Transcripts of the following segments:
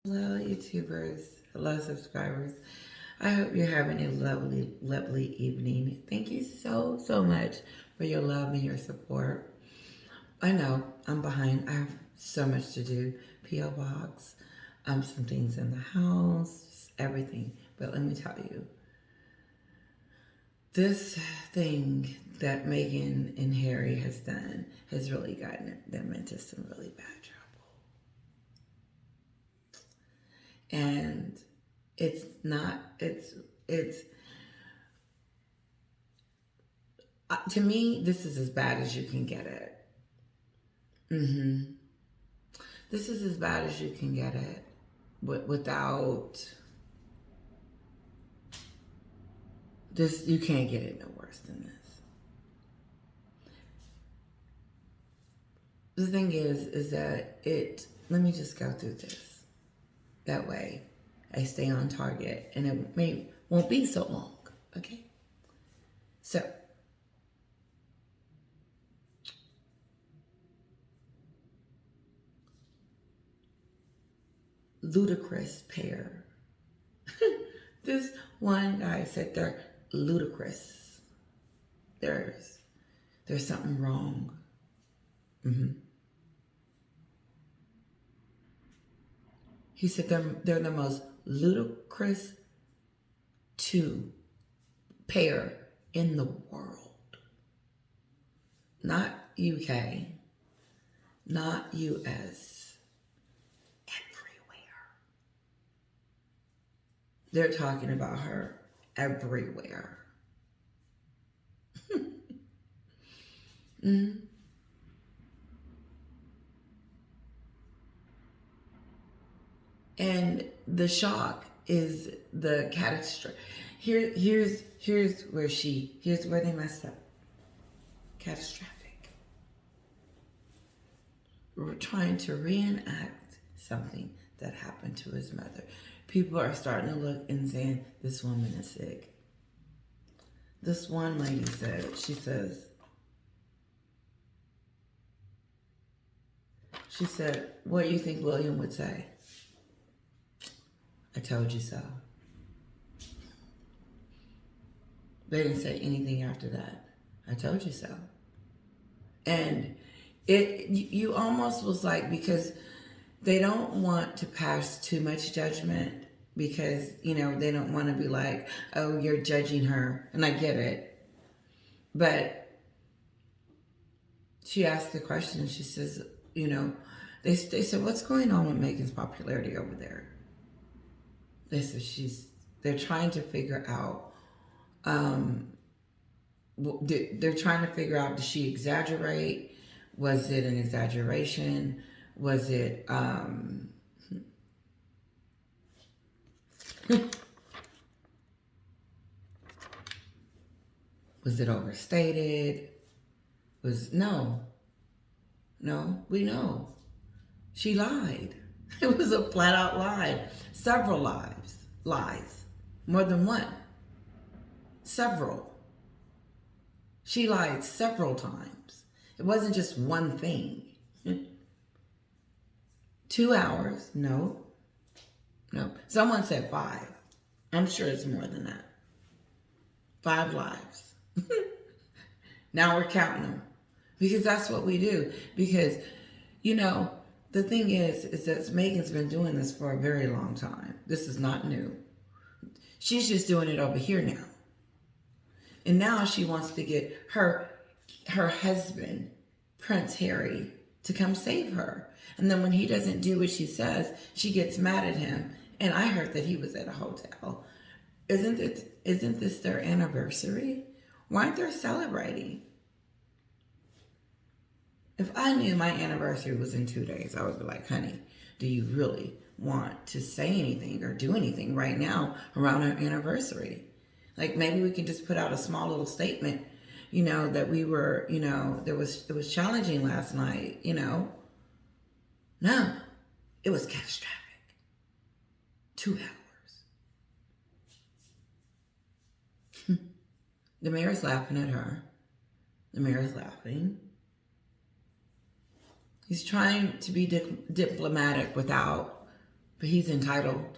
Hello, YouTubers. Hello, subscribers. I hope you're having a lovely, lovely evening. Thank you so much for your love and your support. I know I'm behind. I have so much to do. P.O. Box, some things in the house, just everything. But let me tell you, this thing that Meghan and Harry has done has really gotten them into some really bad trouble. And it's not, it's, to me, this is as bad as you can get it. This is as bad as you can get it, without this. You can't get it no worse than this. The thing is that let me just go through this. That way I stay on target and it won't be so long. Okay? So, ludicrous pair. This one guy said they're ludicrous. There's something wrong. He said they're the most ludicrous two pair in the world. Not UK, not US, everywhere. They're talking about her everywhere. And the shock is the catastrophe. Here's where they messed up. Catastrophic. We're trying to reenact something that happened to his mother. People are starting to look and saying, this woman is sick. This one lady she said, what do you think William would say? I told you so. They didn't say anything after that. I told you so. And you almost was like, because they don't want to pass too much judgment, because, they don't want to be like, oh, you're judging her. And I get it. But she asked the question, and she says, they said, what's going on with Meghan's popularity over there? They said they're trying to figure out, they're trying to figure out, did she exaggerate? Was it an exaggeration? Was it, was it overstated? No, we know. She lied. It was a flat out lie. Several lies. More than one. Several. She lied several times. It wasn't just one thing. 2 hours? No. Someone said 5. I'm sure it's more than that. 5 lives. Now we're counting them. Because that's what we do. Because, the thing is that Meghan's been doing this for a very long time. This is not new. She's just doing it over here now. And now she wants to get her husband, Prince Harry, to come save her. And then when he doesn't do what she says, she gets mad at him. And I heard that he was at a hotel. Isn't this their anniversary? Why aren't they celebrating? If I knew my anniversary was in 2 days, I would be like, honey, do you really want to say anything or do anything right now around our anniversary? Like, maybe we can just put out a small little statement, that we were, it was challenging last night, No, it was catastrophic. 2 hours. The mayor's laughing at her. The mayor's laughing. He's trying to be diplomatic without But he's entitled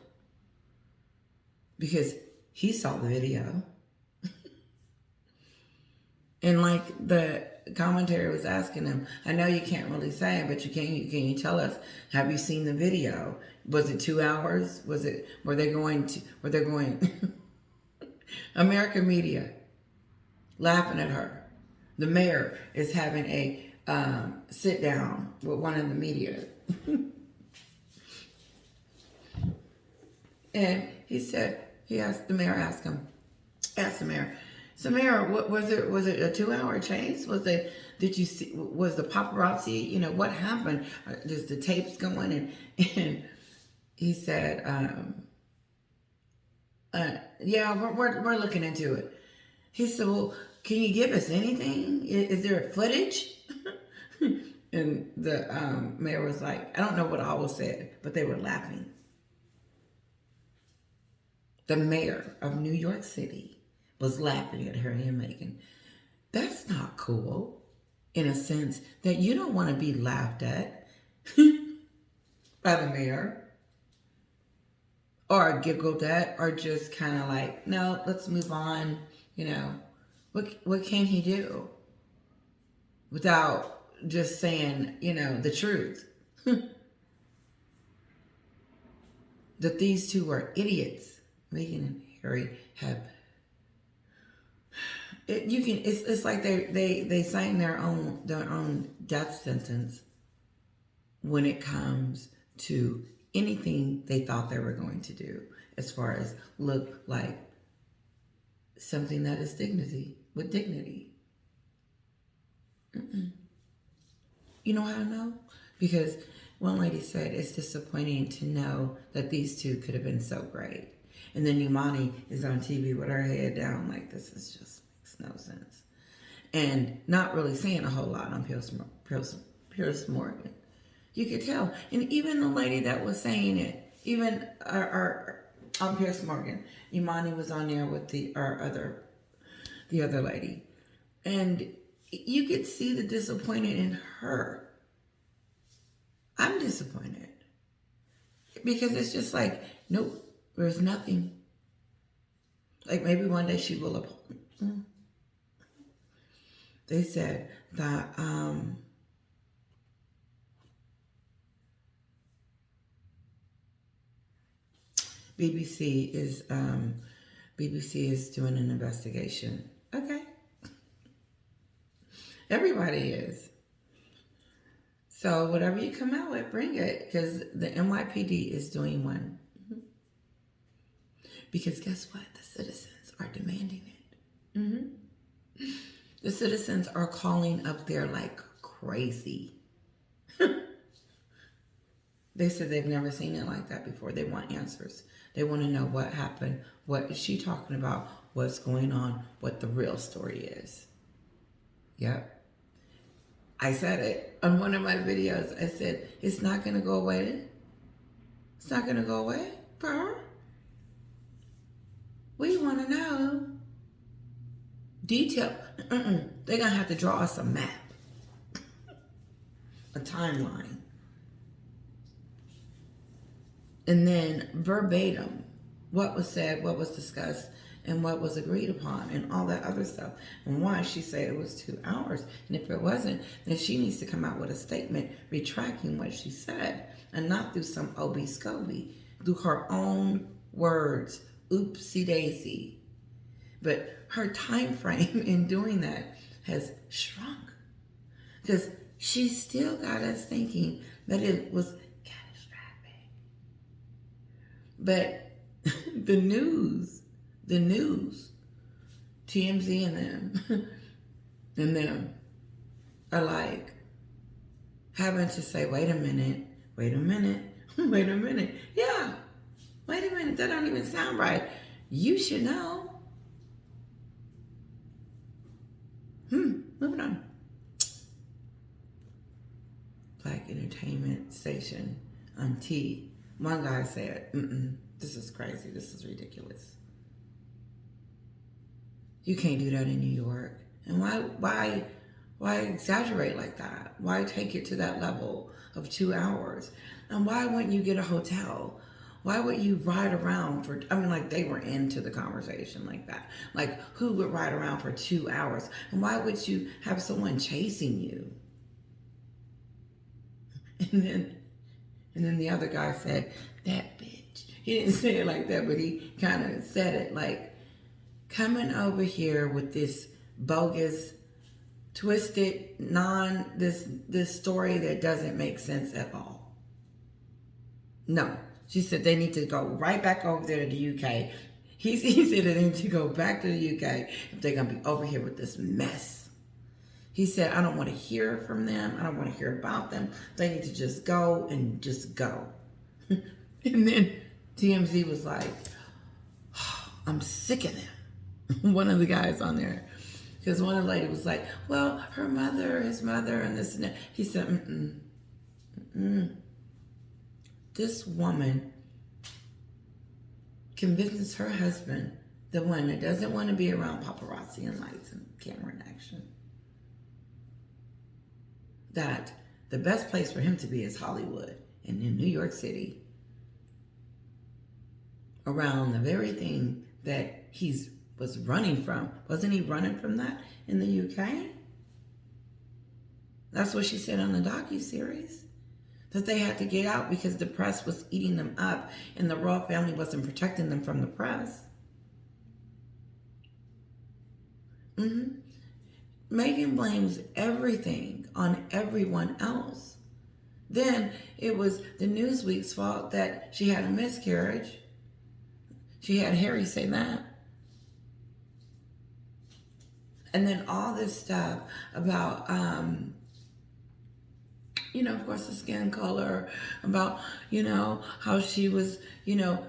because he saw the video. And like the commentary was asking him, I know you can't really say it, but can you tell us, have you seen the video? Was it 2 hours? Were they going American media laughing at her. The mayor is having a sit down with one of the media. And the mayor, so Mayor, what was it a 2 hour chase? Did you see, was the paparazzi, what happened? Just the tapes going? And he said, yeah, we're looking into it. He said, well, can you give us anything? Is there footage? And the mayor was like, I don't know what all was said, but they were laughing. The mayor of New York City was laughing at Harry and Meghan. That's not cool, in a sense that you don't want to be laughed at by the mayor or giggled at or just kind of like, no, let's move on. What can he do without just saying, the truth? That these two are idiots. Meghan and Harry have. It's like they signed their own death sentence when it comes to anything they thought they were going to do, as far as look like something that is with dignity. You know how I know? Because one lady said it's disappointing to know that these two could have been so great. And then Imani is on TV with her head down like this is just makes no sense. And not really saying a whole lot on Piers Morgan. You could tell. And even the lady that was saying it, even on Piers Morgan, Imani was on there with the other lady. And you could see the disappointment in her. I'm disappointed. Because it's just like, nope, there's nothing. Like maybe one day she will apologize. They said that BBC is doing an investigation. Okay. Everybody is. So whatever you come out with, bring it, because the NYPD is doing one. Because guess what? The citizens are demanding it. The citizens are calling up there like crazy. They said they've never seen it like that before. They want answers. They want to know what happened. What is she talking about? What's going on? What the real story is. Yep. I said it on one of my videos. I said, it's not going to go away. It's not going to go away for her. We want to know detail. They're going to have to draw us a map, a timeline. And then verbatim, what was said, what was discussed, and what was agreed upon, and all that other stuff. And why she said it was 2 hours. And if it wasn't, then she needs to come out with a statement retracting what she said, and not through some obie-scoby, through her own words. Oopsie daisy. But her time frame in doing that has shrunk. Because she still got us thinking that it was catastrophic. But the news, TMZ and them are like having to say, wait a minute. Yeah, wait a minute, that don't even sound right. You should know. Moving on. Black entertainment station on T. One guy said, this is crazy. This is ridiculous. You can't do that in New York. And why exaggerate like that? Why take it to that level of 2 hours? And why wouldn't you get a hotel Why would you ride around for, I mean, like they were into the conversation like that. Like, who would ride around for 2 hours? And why would you have someone chasing you? And then the other guy said, that bitch. He didn't say it like that, but he kind of said it like, coming over here with this bogus, twisted, this story that doesn't make sense at all. No. She said they need to go right back over there to the UK. He said they need to go back to the UK if they're going to be over here with this mess. He said, I don't want to hear from them. I don't want to hear about them. They need to just go and just go. And then TMZ was like, oh, I'm sick of them. One of the guys on there. Because one of the lady was like, well, her mother, his mother, and this and that. He said, This woman convinces her husband, the one that doesn't want to be around paparazzi and lights and camera and action, that the best place for him to be is Hollywood and in New York City, around the very thing that he was running from. Wasn't he running from that in the UK? That's what she said on the docuseries. That they had to get out because the press was eating them up and the royal family wasn't protecting them from the press. Meghan blames everything on everyone else. Then it was the Newsweek's fault that she had a miscarriage. She had Harry say that. And then all this stuff about, of course, the skin color, about, how she was,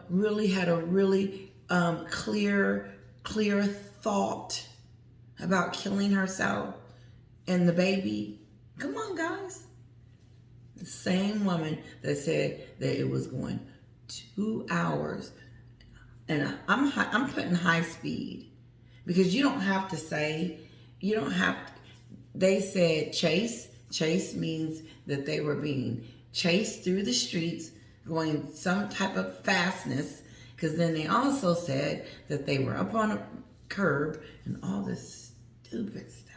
really had a really clear thought about killing herself and the baby. Come on, guys. The same woman that said that it was going 2 hours. And I'm putting high speed because you don't have to say, they said chase. Chase means that they were being chased through the streets, going some type of fastness, because then they also said that they were up on a curb and all this stupid stuff.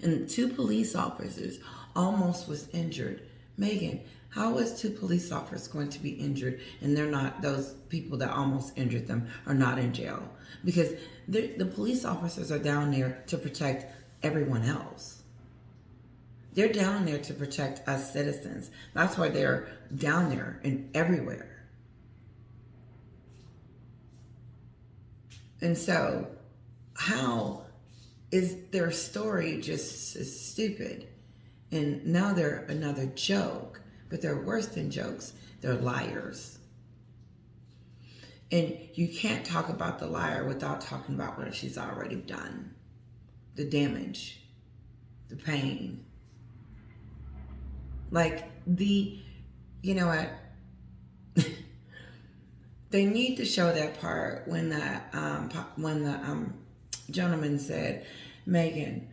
And 2 police officers almost was injured. Meghan, how is 2 police officers going to be injured and they're not, those people that almost injured them are not in jail? Because the police officers are down there to protect everyone else. They're down there to protect us citizens. That's why they're down there and everywhere. And so, how is their story just as stupid? And now they're another joke. But they're worse than jokes. They're liars. And you can't talk about the liar without talking about what she's already done. The damage. The pain. Like you know what? They need to show that part when the gentleman said, Meghan,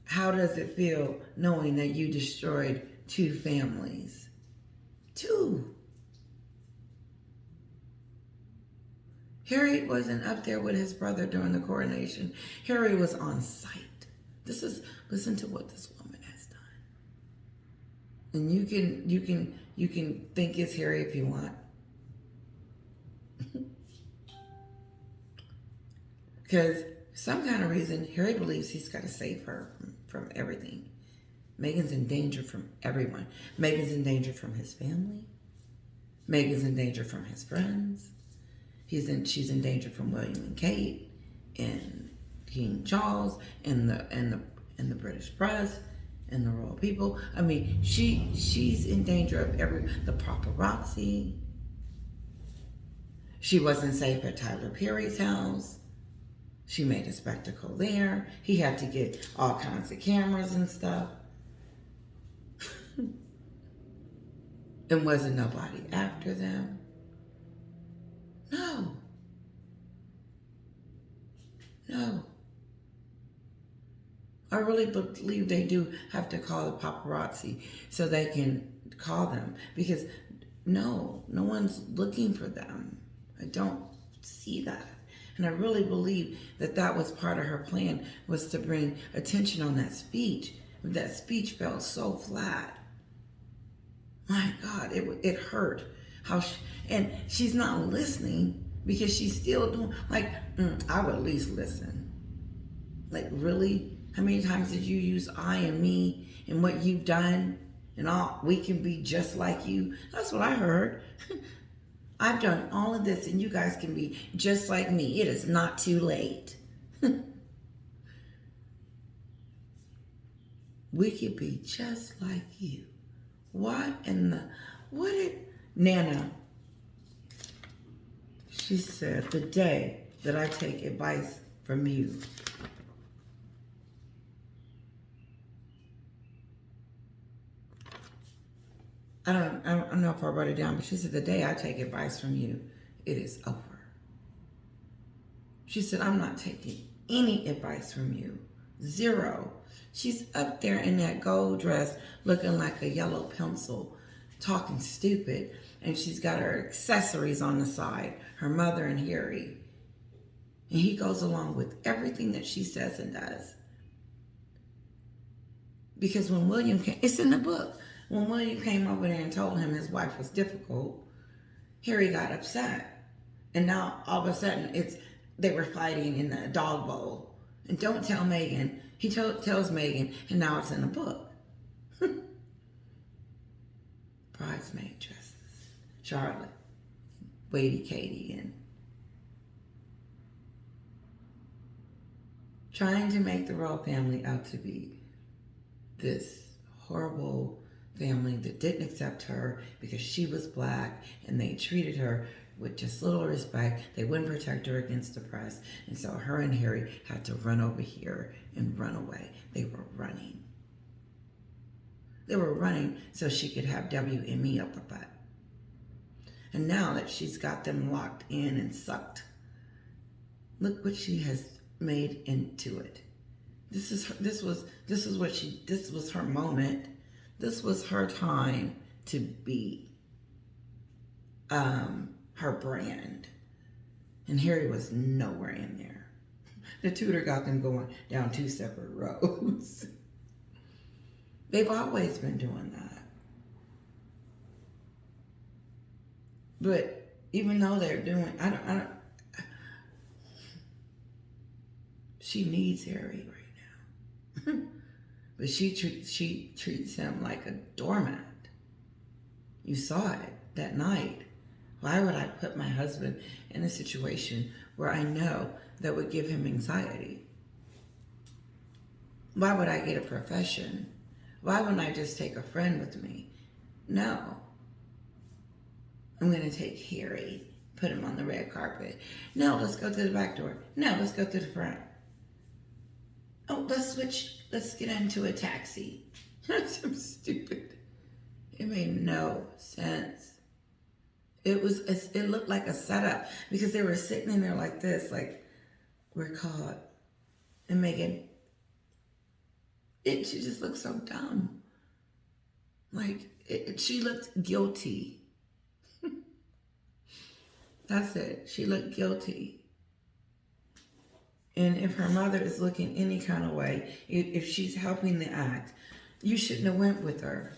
how does it feel knowing that you destroyed 2 families? 2. Harry wasn't up there with his brother during the coronation. Harry was on site. Listen to what this woman has done. And you can think it's Harry if you want. Because some kind of reason, Harry believes he's got to save her from everything. Meghan's in danger from everyone. Meghan's in danger from his family. Meghan's in danger from his friends. She's in danger from William and Kate and King Charles and the British press and the royal people. I mean, she's in danger of the paparazzi. She wasn't safe at Tyler Perry's house. She made a spectacle there. He had to get all kinds of cameras and stuff. And wasn't nobody after them? No. I really believe they do have to call the paparazzi so they can call them. Because no one's looking for them. I don't see that. And I really believe that that was part of her plan, was to bring attention on that speech. That speech fell so flat. My God, it hurt. And she's not listening because she's still doing, like, I would at least listen. Like, really? How many times did you use I and me and what you've done? And all, we can be just like you. That's what I heard. I've done all of this and you guys can be just like me. It is not too late. We could be just like you. What did Nana, she said, the day that I take advice from you. I don't know if I wrote it down, but she said, the day I take advice from you, it is over. She said, I'm not taking any advice from you. Zero. She's up there in that gold dress looking like a yellow pencil, talking stupid, and she's got her accessories on the side, her mother and Harry. And he goes along with everything that she says and does. Because when William came, it's in the book, when William came over there and told him his wife was difficult, Harry got upset. And now all of a sudden they were fighting in the dog bowl. And don't tell Meghan. He tells Meghan, and now it's in the book. Bridesmaid dresses. Charlotte, Wadey, Katie, and trying to make the royal family out to be this horrible family that didn't accept her because she was black, and they treated her with just little respect. They wouldn't protect her against the press. And so her and Harry had to run over here and run away. They were running. They were running so she could have WME up her butt. And now that she's got them locked in and sucked, look what she has made into it. This was her moment. This was her time to be her brand. And Harry was nowhere in there. The tutor got them going down two separate roads. They've always been doing that. But even though they're doing, I don't, she needs Harry right now. But she treats him like a doormat. You saw it that night. Why would I put my husband in a situation where I know that would give him anxiety? Why would I get a profession? Why wouldn't I just take a friend with me? No. I'm going to take Harry, put him on the red carpet. No, let's go to the back door. No, let's go to the front. Oh, let's switch. Let's get into a taxi. That's so stupid. It made no sense. It looked like a setup because they were sitting in there like this, like, we're caught. And Meghan, she just looked so dumb. Like, she looked guilty. That's it. She looked guilty. And if her mother is looking any kind of way, if she's helping the act, you shouldn't have went with her.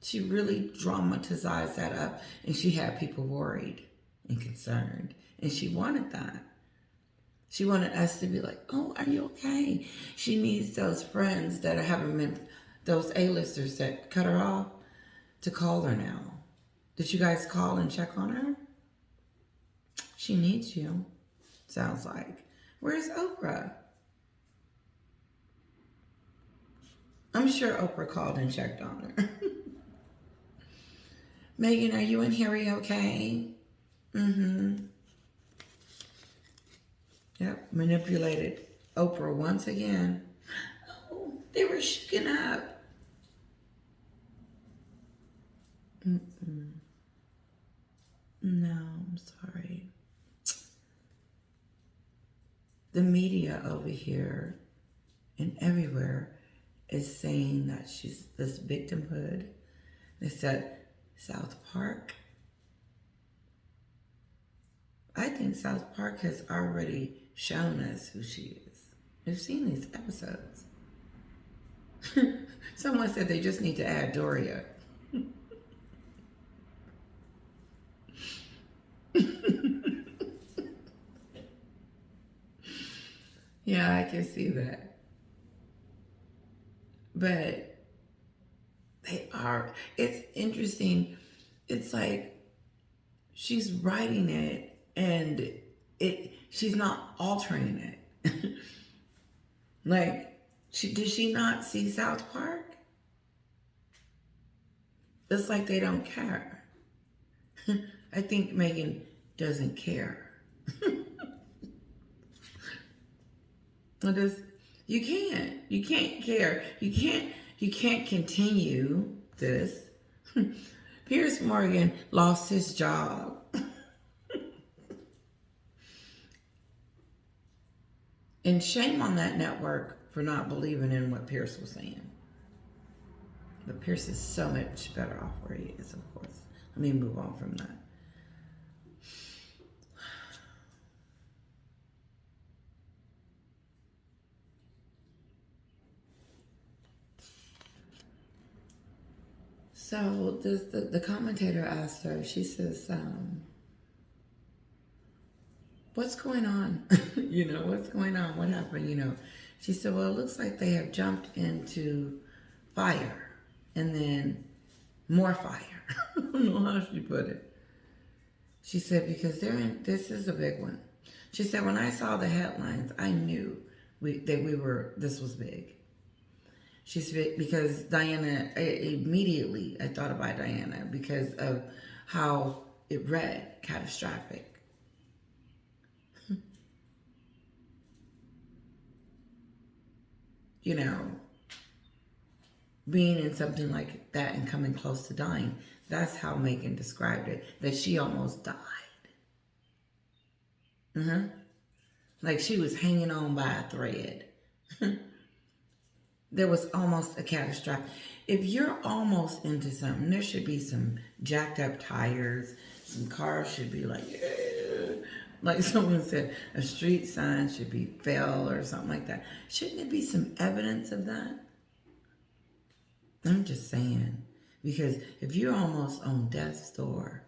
She really dramatized that up, and she had people worried and concerned, and she wanted that. She wanted us to be like, oh, are you okay? She needs those friends that haven't been, those A-listers that cut her off, to call her now. Did you guys call and check on her? She needs you, sounds like. Where's Oprah? I'm sure Oprah called and checked on her. Meghan, are you and Harry okay? Yep, manipulated Oprah once again. Oh, they were shaken up. No, I'm sorry. The media over here and everywhere is saying that she's this victimhood. They said South Park. I think South Park has already shown us who she is. We've seen these episodes. Someone said they just need to add Doria. Yeah, I can see that. But it's interesting. It's like she's writing it and she's not altering it. Like, did she not see South Park? It's like they don't care. I think Meghan doesn't care. You can't care. You can't continue this. Piers Morgan lost his job. And shame on that network for not believing in what Piers was saying. But Piers is so much better off where he is, of course. Let me move on from that. So the commentator asked her, she says, what's going on? What's going on? What happened? She said, well, it looks like they have jumped into fire and then more fire. I don't know how she put it. She said, because this is a big one. She said, when I saw the headlines, I knew this was big. She said, because Diana, immediately I thought about Diana because of how it read, catastrophic. Being in something like that and coming close to dying. That's how Meghan described it, that she almost died. Like she was hanging on by a thread. There was almost a catastrophe. If you're almost into something, there should be some jacked up tires. Some cars should be like, like someone said, a street sign should be fell or something like that. Shouldn't there be some evidence of that? I'm just saying, because if you're almost on death's door,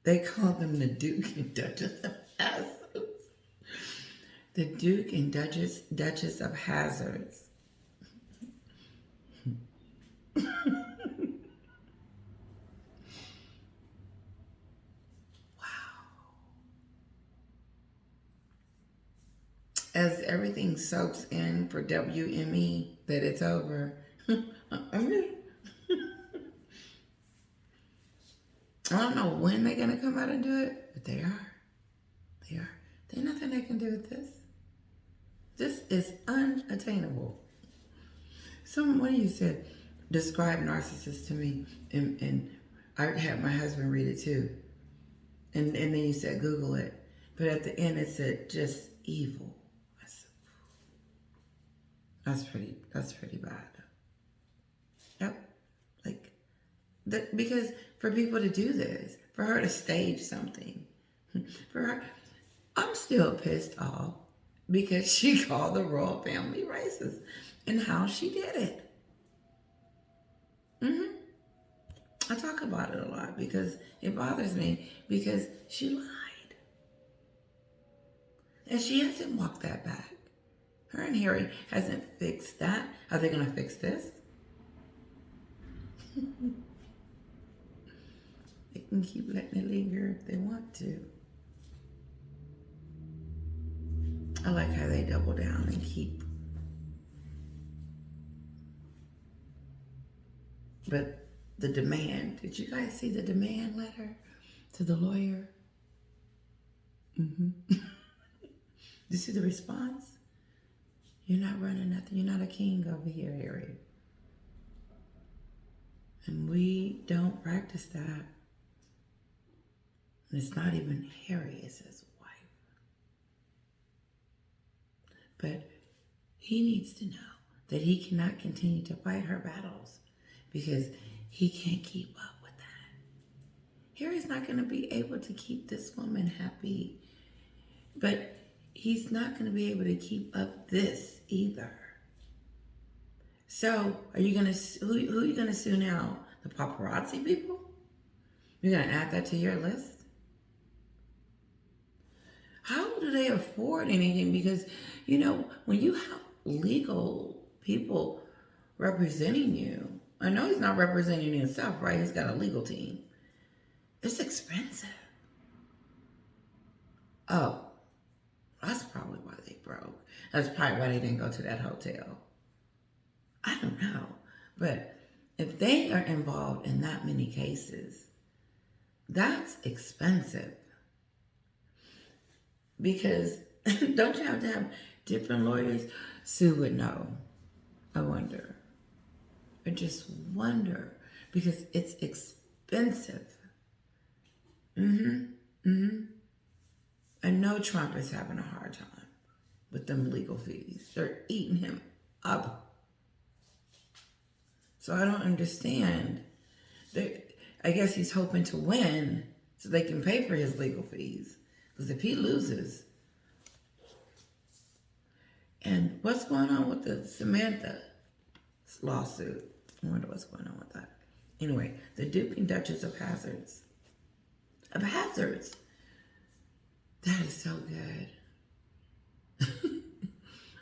they call them the Duke and Duchess of Hazards. The Duke and Duchess of Hazards. As everything soaks in for WME that it's over, I don't know when they're going to come out and do it, but they are. They are. There's nothing they can do with this. This is unattainable. One of you said, describe narcissists to me, and I had my husband read it too. And then you said, Google it. But at the end it said, just evil. That's pretty bad. Yep. Because for people to do this, for her to stage something, for her, I'm still pissed off because she called the royal family racist and how she did it. I talk about it a lot because it bothers me because she lied. And she hasn't walked that back. Her and Harry hasn't fixed that. Are they going to fix this? They can keep letting it linger if they want to. I like how they double down and keep. But the demand, did you guys see the demand letter to the lawyer? Did you see the response? You're not running nothing. You're not a king over here, Harry. And we don't practice that. And it's not even Harry, it's his wife. But he needs to know that he cannot continue to fight her battles because he can't keep up with that. Harry's not going to be able to keep this woman happy, but he's not going to be able to keep up this either. So, are you going to who are you going to sue now? The paparazzi people? You're going to add that to your list? How do they afford anything? Because, you know, when you have legal people representing you, I know he's not representing himself, right? He's got a legal team. It's expensive. Oh, that's probably why they broke. That's probably why they didn't go to that hotel. I don't know. But if they are involved in that many cases, that's expensive. Because don't you have to have different lawyers? Sue would know. I wonder. I just wonder. Because it's expensive. I know Trump is having a hard time with them legal fees. They're eating him up. So I don't understand. I guess he's hoping to win so they can pay for his legal fees. Because if he loses, and what's going on with the Samantha lawsuit? I wonder what's going on with that. Anyway, the Duke and Duchess of Hazzards. Of Hazards. That is so good.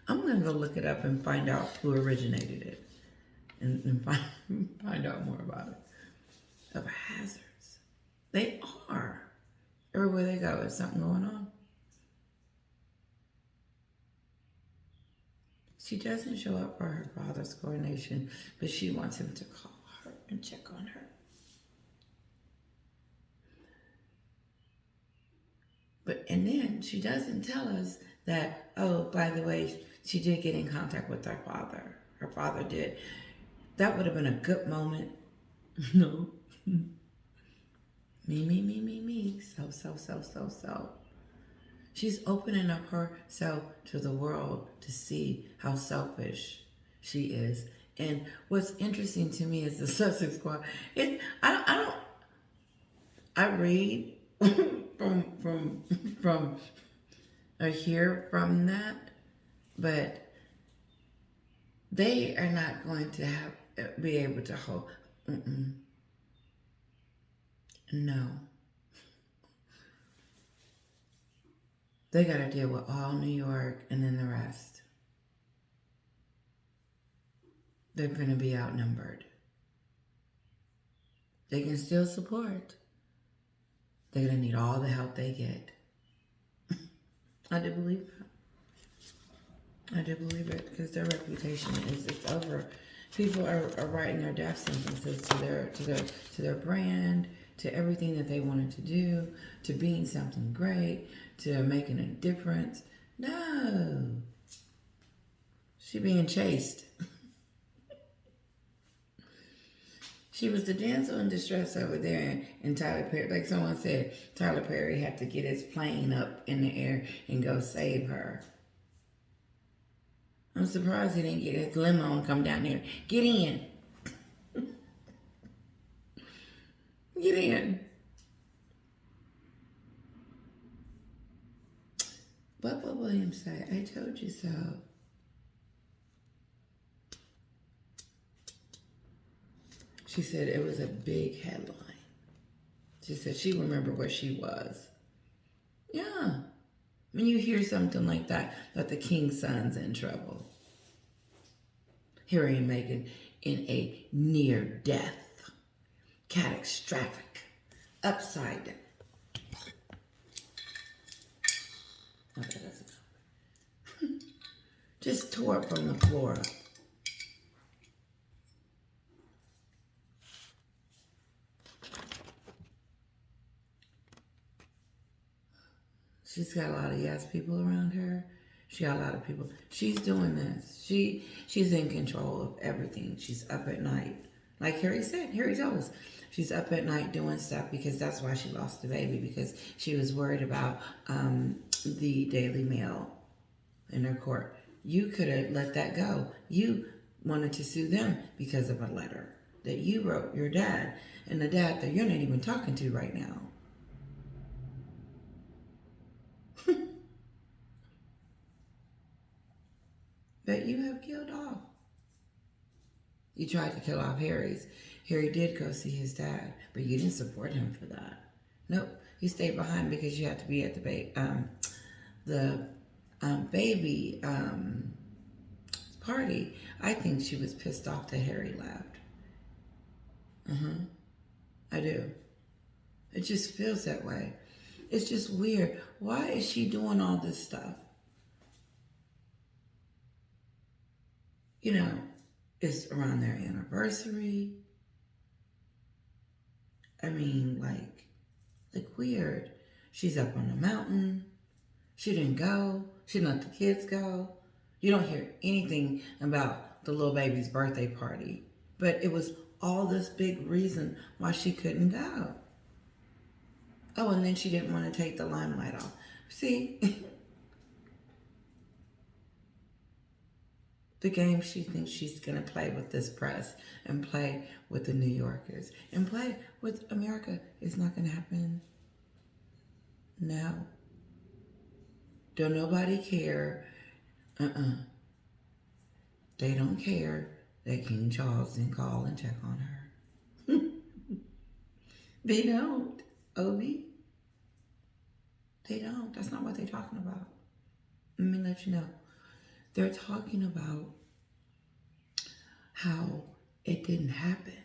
I'm going to go look it up and find out who originated it. And find out more about it. Of Hazards. They are. Everywhere they go, is something going on. She doesn't show up for her father's coronation, but she wants him to call her and check on her. And then she doesn't tell us that, oh, by the way, she did get in contact with her father. Her father did. That would have been a good moment. No. Me. So. She's opening up herself to the world to see how selfish she is. And what's interesting to me is the Sussex squad. I read from or hear from that, but they are not going to be able to hold. No. They got to deal with all New York and then the rest. They're going to be outnumbered. They can still support. They're going to need all the help they get. I do believe that. I do believe it because their reputation it's over. People are writing their death sentences to their brand, to everything that they wanted to do, to being something great, to making a difference. No. She being chased. She was the damsel in distress over there in Tyler Perry. Like someone said, Tyler Perry had to get his plane up in the air and go save her. I'm surprised he didn't get his limo and come down there. Get in. Get in. What will William say? I told you so. She said it was a big headline. She said she remembered where she was. Yeah. When you hear something like that the king's son's in trouble. Harry and Meghan in a near death, catastrophic, upside down. Okay, that's a comment. Just tore up from the floor up. She's got a lot of yes people around her. She got a lot of people. She's doing this. She's in control of everything. She's up at night. Like Harry said, Harry told us. She's up at night doing stuff because that's why she lost the baby, because she was worried about the Daily Mail in her court. You could have let that go. You wanted to sue them because of a letter that you wrote your dad, and the dad that you're not even talking to right now. That you have killed off. You tried to kill off Harry's. Harry did go see his dad, but you didn't support him for that. Nope, you stayed behind because you had to be at the baby party. I think she was pissed off that Harry left. I do. It just feels that way. It's just weird. Why is she doing all this stuff? You know, it's around their anniversary. I mean, like weird. She's up on the mountain. She didn't go. She didn't let the kids go. You don't hear anything about the little baby's birthday party. But it was all this big reason why she couldn't go. Oh, and then she didn't want to take the limelight off. See? The game she thinks she's going to play with this press and play with the New Yorkers and play with America is not going to happen. No. Don't nobody care. They don't care that King Charles didn't call and check on her. They don't, Obi. They don't. That's not what they're talking about. Let me let you know. They're talking about how it didn't happen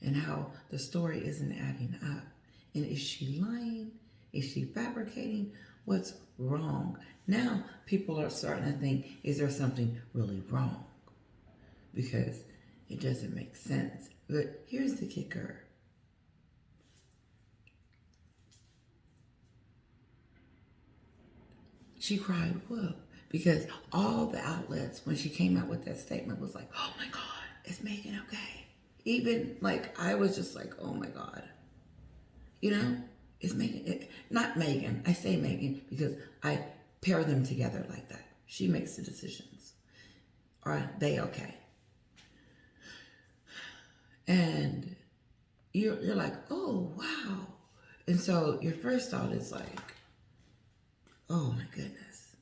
and how the story isn't adding up. And is she lying? Is she fabricating? What's wrong? Now people are starting to think, is there something really wrong? Because it doesn't make sense. But here's the kicker. She cried wolf because all the outlets, when she came out with that statement, was like, oh my God, is Meghan okay? Even like, I was just like, oh my God. You know, is Meghan, not Meghan, I say Meghan because I pair them together like that. She makes the decisions. Are they okay? And you're like, oh, wow. And so your first thought is like, oh my goodness.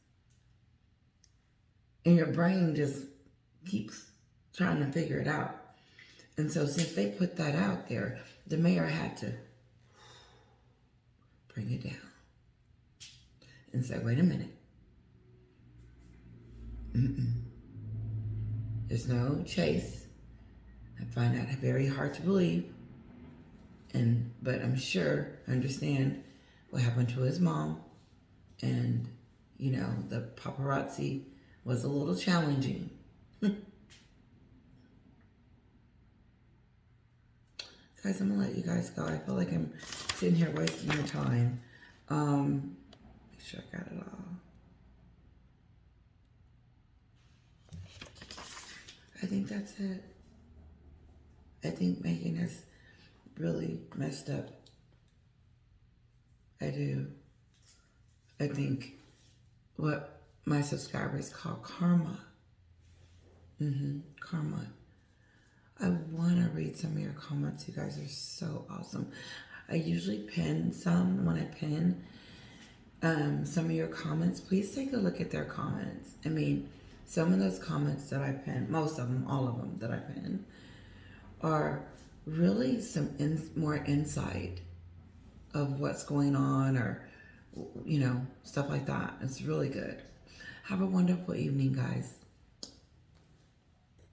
And your brain just keeps trying to figure it out. And so since they put that out there, the mayor had to bring it down and say, wait a minute. There's no chase. I find that very hard to believe. But I'm sure, I understand what happened to his mom. And, you know, the paparazzi was a little challenging. Guys, I'm going to let you guys go. I feel like I'm sitting here wasting your time. Make sure I got it all. I think that's it. I think Meghan has really messed up. I do. I think what my subscribers call karma. Karma. I want to read some of your comments. You guys are so awesome. I usually pin some when I pin some of your comments. Please take a look at their comments. I mean, some of those comments that I pin, most of them, all of them that I pin, are really some more insight of what's going on or, you know, stuff like that. It's really good. Have a wonderful evening, guys.